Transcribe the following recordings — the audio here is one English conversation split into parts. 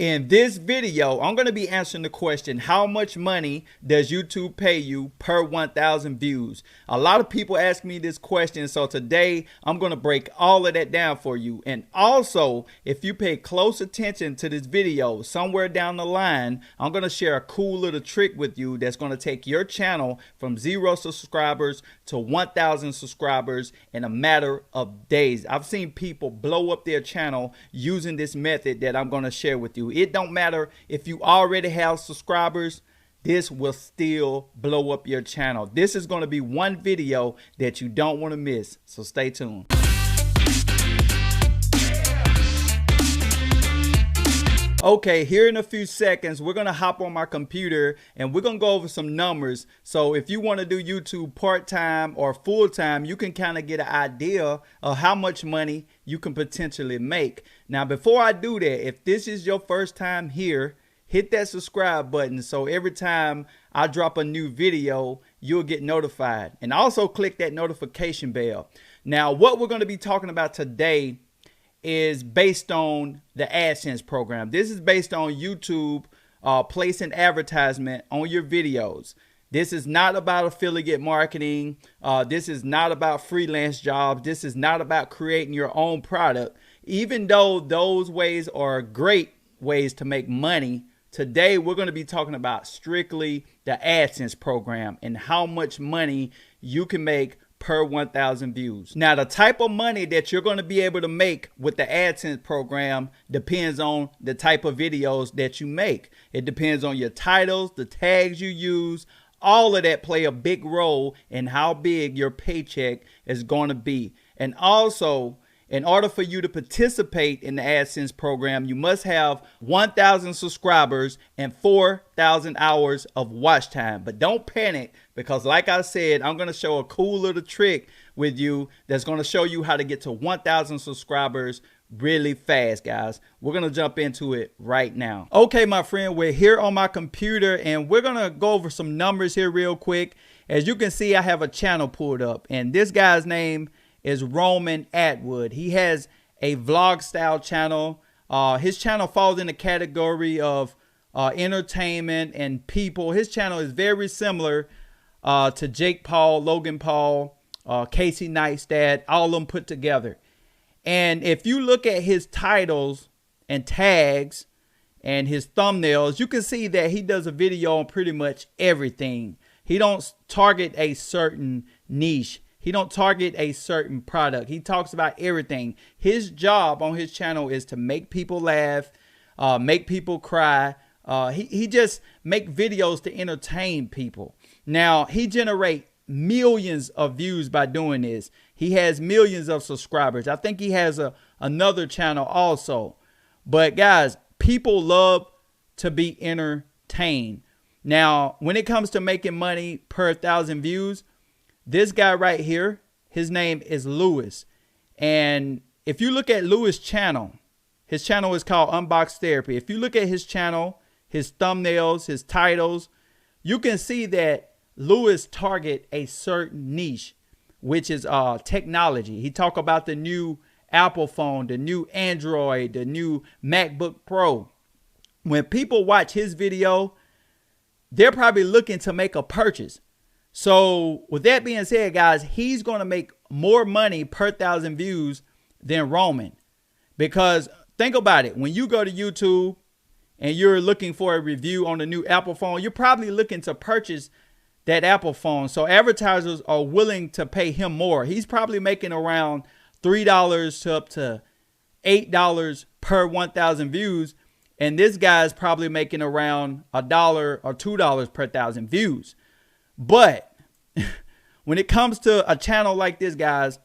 In this video, I'm going to be answering the question, how much money does YouTube pay you per 1,000 views? A lot of people ask me this question, so today I'm going to break all of that down for you. And also, if you pay close attention to this video, somewhere down the line, I'm going to share a cool little trick with you that's going to take your channel from 0 subscribers to 1,000 subscribers in a matter of days. I've seen people blow up their channel using this method that I'm going to share with you. It don't matter if you already have subscribers, this will still blow up your channel. This is going to be one video that you don't want to miss, so stay tuned. Okay, here in a few seconds, we're going to hop on my computer and we're going to go over some numbers. So if you want to do YouTube part-time or full-time, you can kind of get an idea of how much money you can potentially make. Now, before I do that, if this is your first time here, hit that subscribe button so every time I drop a new video, you'll get notified. And also click that notification bell. Now, what we're going to be talking about today is based on the AdSense program. This is based on YouTube placing advertisement on your videos. This is not about affiliate marketing. This is not about freelance jobs. This is not about creating your own product. Even though those ways are great ways to make money, today we're going to be talking about strictly the AdSense program and how much money you can make per 1,000 views. Now, the type of money that you're going to be able to make with the AdSense program depends on the type of videos that you make. It depends on your titles, the tags you use. All of that play a big role in how big your paycheck is going to be. And also, in order for you to participate in the AdSense program, you must have 1,000 subscribers and 4,000 hours of watch time. But don't panic, because like I said, I'm going to show a cool little trick with you that's going to show you how to get to 1,000 subscribers really fast, guys. We're going to jump into it right now. Okay, my friend, we're here on my computer and we're going to go over some numbers here real quick. As you can see, I have a channel pulled up and this guy's name is Roman Atwood. He has a vlog style channel. His channel falls in the category of entertainment and people. His channel is very similar to Jake Paul, Logan Paul, Casey Neistat, all of them put together. And if you look at his titles and tags and his thumbnails, you can see that he does a video on pretty much everything. He don't target a certain niche. He don't target a certain product. He talks about everything. His job on his channel is to make people laugh, make people cry. He just make videos to entertain people. Now, he generates millions of views by doing this. He has millions of subscribers. I think he has another channel also. But guys, people love to be entertained. Now, when it comes to making money per 1,000 views, this guy right here, his name is Lewis. And if you look at Lewis' channel, his channel is called Unbox Therapy. If you look at his channel, his thumbnails, his titles, you can see that Lewis target a certain niche, which is technology. He talk about the new Apple phone, the new Android, the new MacBook Pro. When people watch his video, they're probably looking to make a purchase. So with that being said, guys, he's going to make more money per 1,000 views than Roman. Because think about it. When you go to YouTube and you're looking for a review on the new Apple phone, you're probably looking to purchase that Apple phone. So advertisers are willing to pay him more. He's probably making around $3 to up to $8 per 1,000 views. And this guy's probably making around $1 or $2 per 1,000 views. But when it comes to a channel like this, guys,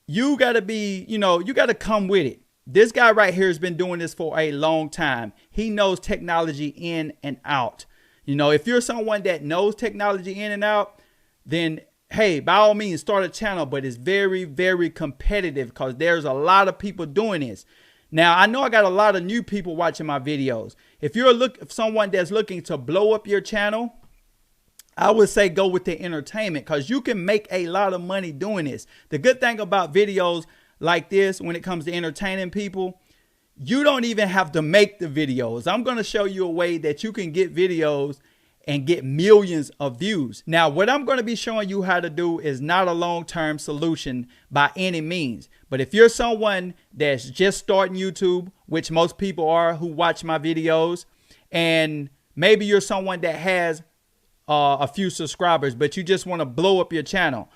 you got to be, you got to come with it. This guy right here has been doing this for a long time. He knows technology in and out. If you're someone that knows technology in and out, then hey, by all means, start a channel. But it's very, very competitive because there's a lot of people doing this. Now, I know I got a lot of new people watching my videos. If you're someone that's looking to blow up your channel, I would say go with the entertainment because you can make a lot of money doing this. The good thing about videos like this, when it comes to entertaining people, you don't even have to make the videos. I'm going to show you a way that you can get videos and get millions of views. Now, what I'm going to be showing you how to do is not a long-term solution by any means. But if you're someone that's just starting YouTube, which most people are who watch my videos, and maybe you're someone that has a few subscribers, but you just want to blow up your channel,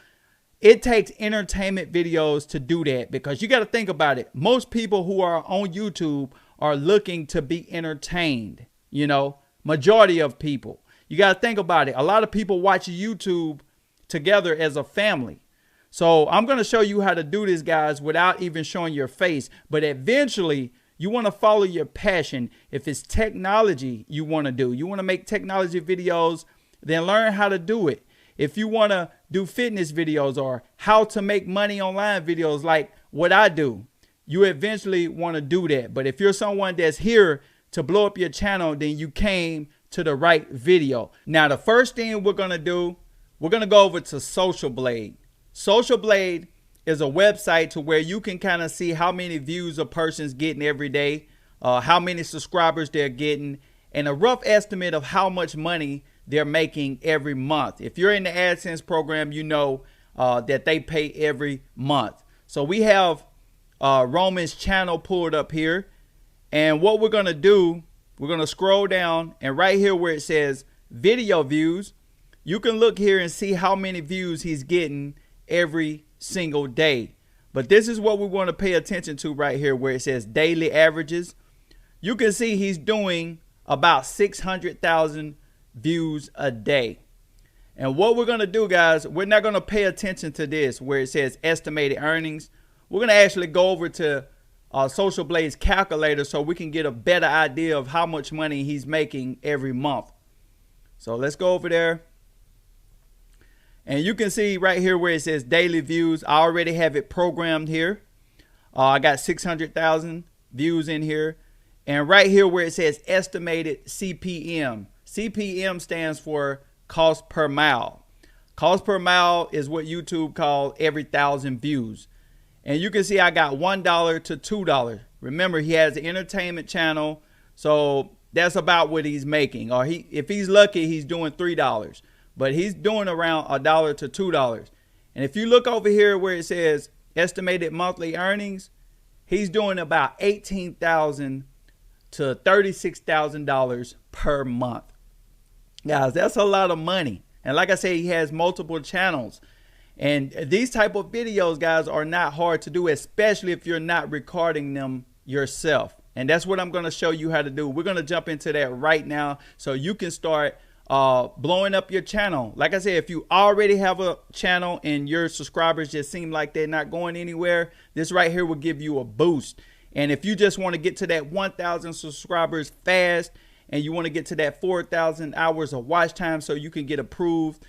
it takes entertainment videos to do that, because you got to think about it. Most people who are on YouTube are looking to be entertained, you know, majority of people. You got to think about it. A lot of people watch YouTube together as a family. So I'm going to show you how to do this, guys, without even showing your face. But eventually, you want to follow your passion. If it's technology you want to do, you want to make technology videos, then learn how to do it. If you want to do fitness videos or how to make money online videos like what I do, you eventually want to do that. But if you're someone that's here to blow up your channel, then you came to the right video. Now, the first thing we're going to do, we're going to go over to Social Blade. Social Blade is a website to where you can kind of see how many views a person's getting every day, how many subscribers they're getting, and a rough estimate of how much money they're making every month. If you're in the AdSense program, you know that they pay every month. So we have Roman's channel pulled up here. And what we're going to do, we're going to scroll down, and right here where it says video views, you can look here and see how many views he's getting every single day. But this is what we want to pay attention to right here where it says daily averages. You can see he's doing about 600,000 views a day. And what we're going to do, guys, we're not going to pay attention to this where it says estimated earnings. We're going to actually go over to Social Blade's calculator so we can get a better idea of how much money he's making every month. So let's go over there. And you can see right here where it says daily views. I already have it programmed here. I got 600,000 views in here. And right here where it says estimated CPM. CPM stands for cost per mile. Cost per mile is what YouTube calls every 1,000 views. And you can see I got $1 to $2. Remember, he has an entertainment channel, so that's about what he's making. Or if he's lucky, he's doing $3. But he's doing around $1 to $2. And if you look over here where it says estimated monthly earnings, he's doing about $18,000 to $36,000 per month. Guys, that's a lot of money. And like I said, he has multiple channels. And these type of videos, guys, are not hard to do, especially if you're not recording them yourself. And that's what I'm going to show you how to do. We're going to jump into that right now so you can start blowing up your channel. Like I said, if you already have a channel and your subscribers just seem like they're not going anywhere, this right here will give you a boost. And if you just want to get to that 1,000 subscribers fast and you want to get to that 4,000 hours of watch time so you can get approved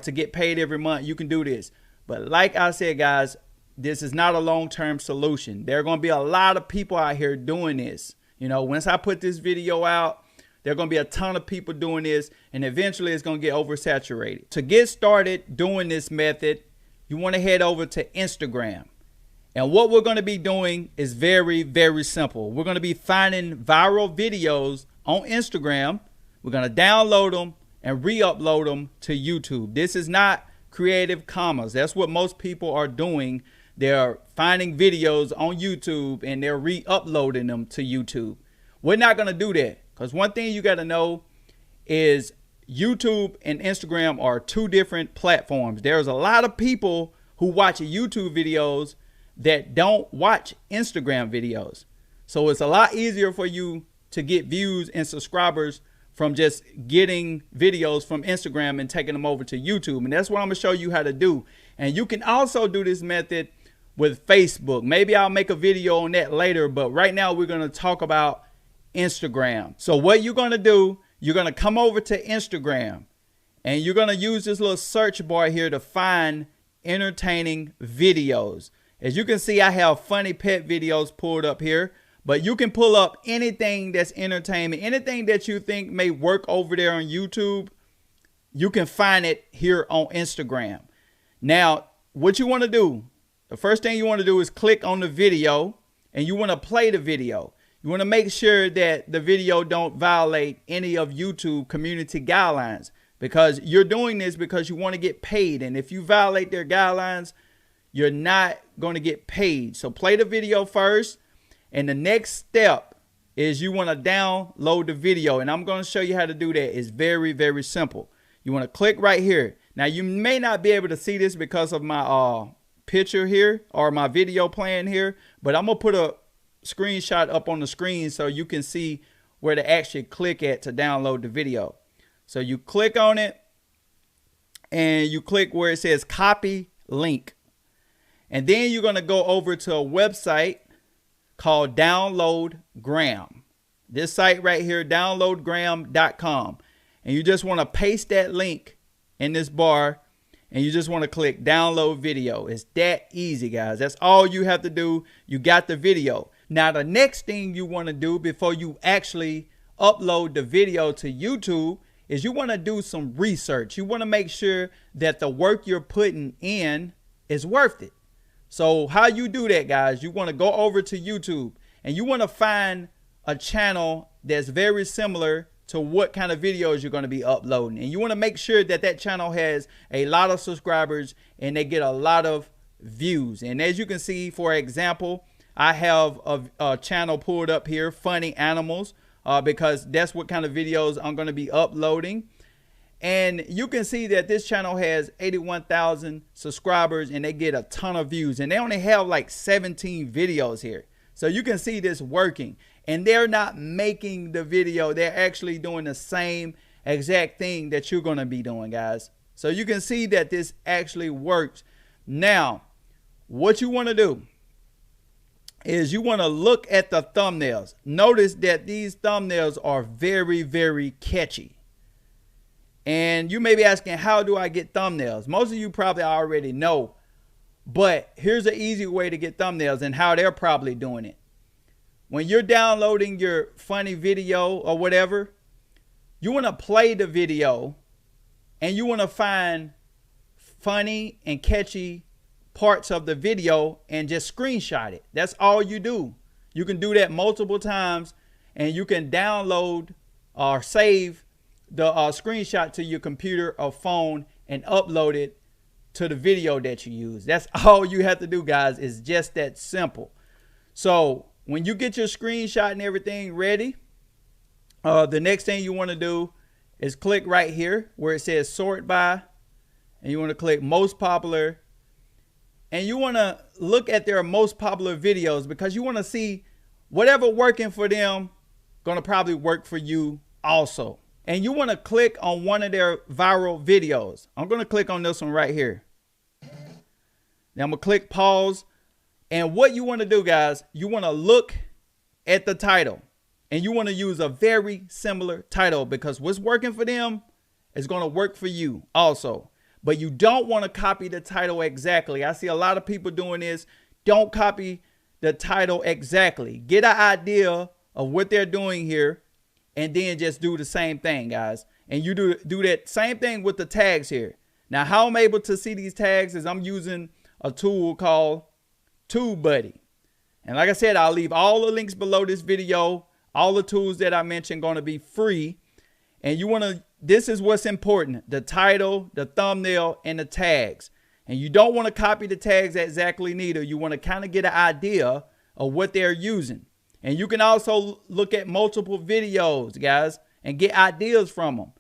to get paid every month, you can do this. But like I said, guys, this is not a long-term solution. There are going to be a lot of people out here doing this. You know, once I put this video out, there are going to be a ton of people doing this, and eventually it's going to get oversaturated. To get started doing this method, you want to head over to Instagram. And what we're going to be doing is very, very simple. We're going to be finding viral videos on Instagram. We're going to download them and re-upload them to YouTube. This is not Creative Commons. That's what most people are doing. They're finding videos on YouTube and they're re-uploading them to YouTube. We're not going to do that, because one thing you got to know is YouTube and Instagram are two different platforms. There's a lot of people who watch YouTube videos that don't watch Instagram videos. So it's a lot easier for you to get views and subscribers from just getting videos from Instagram and taking them over to YouTube. And that's what I'm going to show you how to do. And you can also do this method with Facebook. Maybe I'll make a video on that later, but right now we're going to talk about Instagram. So what you're going to do, you're going to come over to Instagram and you're going to use this little search bar here to find entertaining videos. As you can see, I have funny pet videos pulled up here, but you can pull up anything that's entertainment, anything that you think may work over there on YouTube. You can find it here on Instagram. Now, what you want to do, the first thing you want to do is click on the video and you want to play the video. You want to make sure that the video don't violate any of YouTube community guidelines, because you're doing this because you want to get paid. And if you violate their guidelines, you're not going to get paid. So play the video first. And the next step is you want to download the video. And I'm going to show you how to do that. It's very, very simple. You want to click right here. Now, you may not be able to see this because of my picture here or my video playing here, but I'm going to put a screenshot up on the screen so you can see where to actually click at to download the video. So you click on it and you click where it says copy link. And then you're going to go over to a website called DownloadGram. This site right here, downloadgram.com. And you just want to paste that link in this bar and you just want to click download video. It's that easy, guys. That's all you have to do. You got the video. Now, the next thing you want to do before you actually upload the video to YouTube is you want to do some research. You want to make sure that the work you're putting in is worth it. So how you do that, guys, you want to go over to YouTube and you want to find a channel that's very similar to what kind of videos you're going to be uploading. And you want to make sure that that channel has a lot of subscribers and they get a lot of views. And as you can see, for example, I have a channel pulled up here, Funny Animals, because that's what kind of videos I'm going to be uploading. And you can see that this channel has 81,000 subscribers and they get a ton of views. And they only have like 17 videos here. So you can see this working. And they're not making the video. They're actually doing the same exact thing that you're going to be doing, guys. So you can see that this actually works. Now, what you want to do is you want to look at the thumbnails. Notice that these thumbnails are very, very catchy. And you may be asking, how do I get thumbnails? Most of you probably already know, but here's an easy way to get thumbnails and how they're probably doing it. When you're downloading your funny video or whatever, you want to play the video and you want to find funny and catchy parts of the video and just screenshot it. That's all you do. You can do that multiple times and you can download or save the screenshot to your computer or phone and upload it to the video that you use. That's all you have to do, guys. It's just that simple. So when you get your screenshot and everything ready, the next thing you want to do is click right here where it says sort by, and you want to click most popular, and you want to look at their most popular videos because you want to see whatever working for them going to probably work for you also. And you want to click on one of their viral videos. I'm going to click on this one right here. Now I'm going to click pause. And what you want to do, guys, you want to look at the title and you want to use a very similar title because what's working for them is going to work for you also. But you don't want to copy the title exactly. I see a lot of people doing this. Don't copy the title exactly. Get an idea of what they're doing here and then just do the same thing, guys. And you do that same thing with the tags here. Now, how I'm able to see these tags is I'm using a tool called TubeBuddy. And like I said, I'll leave all the links below this video. All the tools that I mentioned going to be free. And you want to, this is what's important: the title, the thumbnail, and the tags. And you don't want to copy the tags exactly neither. You want to kind of get an idea of what they're using. And you can also look at multiple videos, guys, and get ideas from them.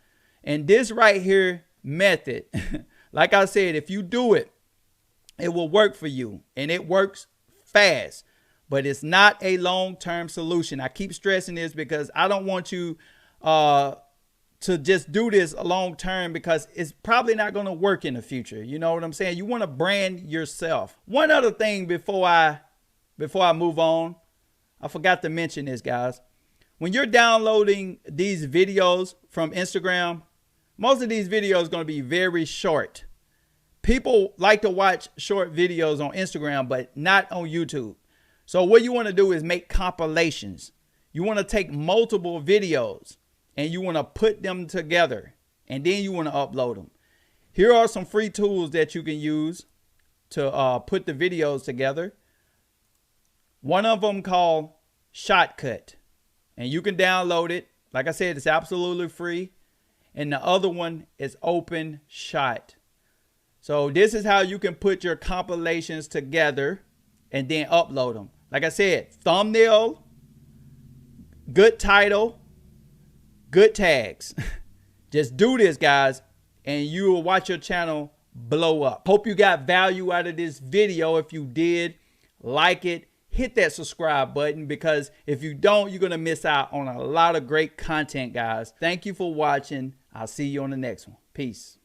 And this right here method, like I said, if you do it, it will work for you. And it works fast. But it's not a long-term solution. I keep stressing this because I don't want you to just do this long-term because it's probably not going to work in the future. You know what I'm saying? You want to brand yourself. One other thing before I move on, I forgot to mention this, guys. When you're downloading these videos from Instagram, most of these videos are going to be very short. People like to watch short videos on Instagram, but not on YouTube. So what you want to do is make compilations. You want to take multiple videos and you want to put them together and then you want to upload them. Here are some free tools that you can use to put the videos together. One of them called Shotcut. And you can download it. Like I said, it's absolutely free. And the other one is Open Shot. So this is how you can put your compilations together and then upload them. Like I said, thumbnail, good title, good tags. Just do this, guys, and you will watch your channel blow up. Hope you got value out of this video. If you did, like it, hit that subscribe button, because if you don't, you're going to miss out on a lot of great content, guys. Thank you for watching. I'll see you on the next one. Peace.